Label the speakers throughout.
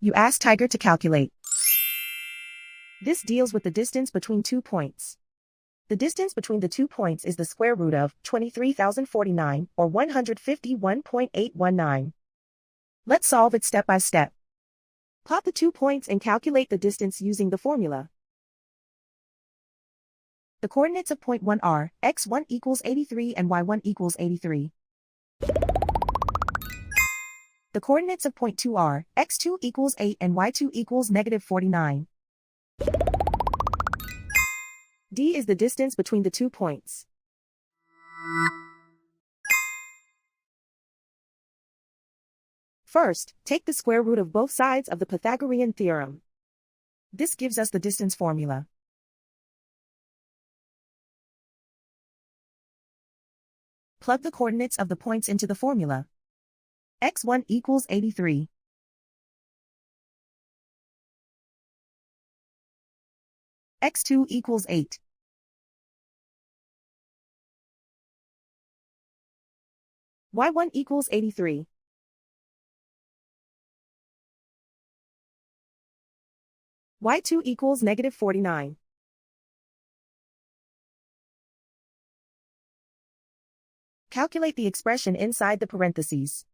Speaker 1: You ask Tiger to calculate. This deals with the distance between 2 points. The distance between the 2 points is the square root of 23,049, or 151.819. Let's solve it step by step. Plot the 2 points and calculate the distance using the formula. The coordinates of point 1 are x1 equals 83 and y1 equals 83. The coordinates of point 2 are x2 equals 8 and y2 equals negative 49. D is the distance between the 2 points. First, take the square root of both sides of the Pythagorean theorem. This gives us the distance formula. Plug the coordinates of the points into the formula. x1 equals 83. x2 equals 8. y1 equals 83. y2 equals negative 49. Calculate the expression inside the parentheses.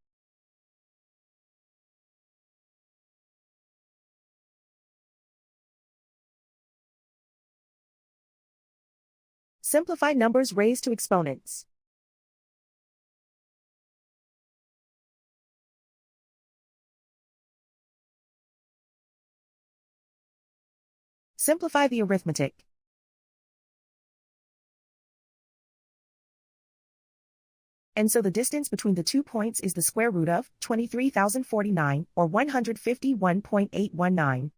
Speaker 1: Simplify numbers raised to exponents. Simplify the arithmetic. And so the distance between the 2 points is the square root of 23,049, or 151.819.